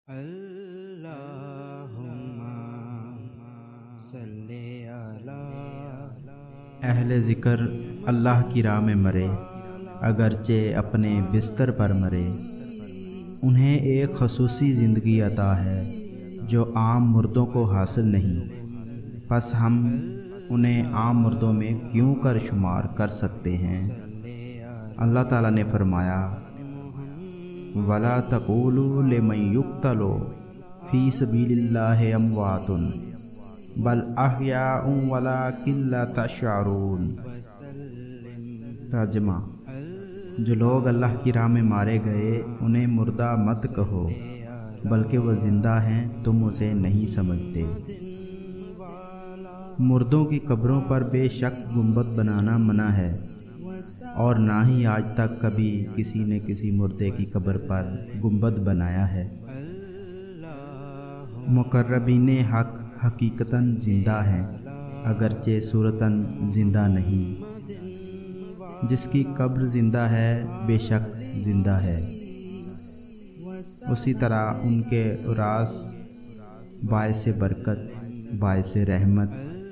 اللہم صلی علی اہل ذکر اللہ کی راہ میں مرے، اگرچہ اپنے بستر پر مرے۔ انہیں ایک خصوصی زندگی عطا ہے جو عام مردوں کو حاصل نہیں، پس ہم انہیں عام مردوں میں کیوں کر شمار کر سکتے ہیں؟ اللہ تعالیٰ نے فرمایا، وَلَا تَقُولُوا لِمَن يُقْتَلُ فِي سَبِيلِ اللَّهِ أَمْوَاتٌ بَلْ أَحْيَاءٌ وَلَٰكِن لَّا تَشْعُرُونَ۔ ترجمہ: جو لوگ اللہ کی راہ میں مارے گئے انہیں مردہ مت کہو، بلکہ وہ زندہ ہیں، تم اسے نہیں سمجھتے۔ مردوں کی قبروں پر بے شک گنبد بنانا منع ہے، اور نہ ہی آج تک کبھی کسی نے کسی مردے کی قبر پر گنبد بنایا ہے۔ مقربین حق حقیقتاً زندہ ہیں، اگرچہ صورتاً زندہ نہیں۔ جس کی قبر زندہ ہے بے شک زندہ ہے۔ اسی طرح ان کے وراث باعث برکت، باعث رحمت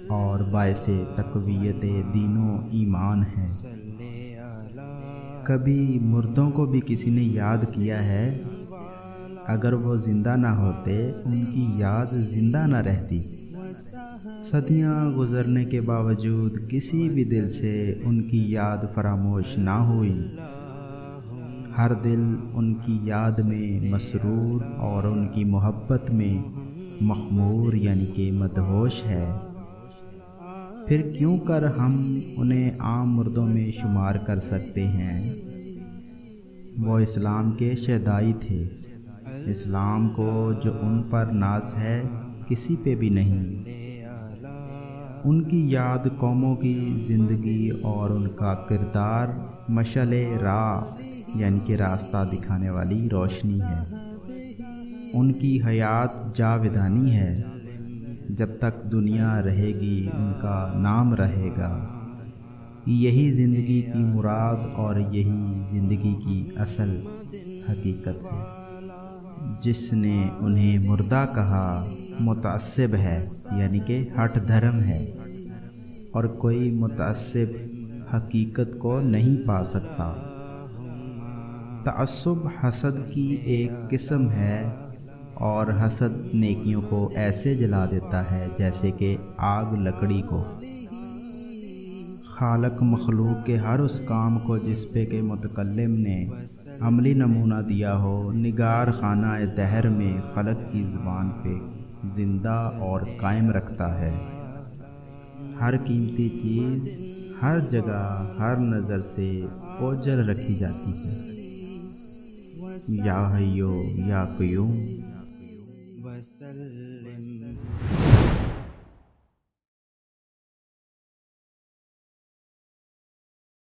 اور باعث تقویت دین و ایمان ہیں۔ کبھی مردوں کو بھی کسی نے یاد کیا ہے؟ اگر وہ زندہ نہ ہوتے ان کی یاد زندہ نہ رہتی۔ صدیاں گزرنے کے باوجود کسی بھی دل سے ان کی یاد فراموش نہ ہوئی۔ ہر دل ان کی یاد میں مسرور اور ان کی محبت میں مخمور یعنی کہ مدہوش ہے۔ پھر کیوں کر ہم انہیں عام مردوں میں شمار کر سکتے ہیں؟ وہ اسلام کے شہدائی تھے۔ اسلام کو جو ان پر ناز ہے کسی پہ بھی نہیں۔ ان کی یاد قوموں کی زندگی اور ان کا کردار مشعل راہ یعنی کہ راستہ دکھانے والی روشنی ہے۔ ان کی حیات جاودانی ہے، جب تک دنیا رہے گی ان کا نام رہے گا۔ یہی زندگی کی مراد اور یہی زندگی کی اصل حقیقت ہے۔ جس نے انہیں مردہ کہا متعصب ہے یعنی کہ ہٹ دھرم ہے، اور کوئی متعصب حقیقت کو نہیں پا سکتا۔ تعصب حسد کی ایک قسم ہے، اور حسد نیکیوں کو ایسے جلا دیتا ہے جیسے کہ آگ لکڑی کو۔ خالق مخلوق کے ہر اس کام کو جس پہ کہ متکلم نے عملی نمونہ دیا ہو، نگار خانہ دہر میں خلق کی زبان پہ زندہ اور قائم رکھتا ہے۔ ہر قیمتی چیز ہر جگہ ہر نظر سے اوجھل رکھی جاتی ہے۔ یا حیو یا قیوم۔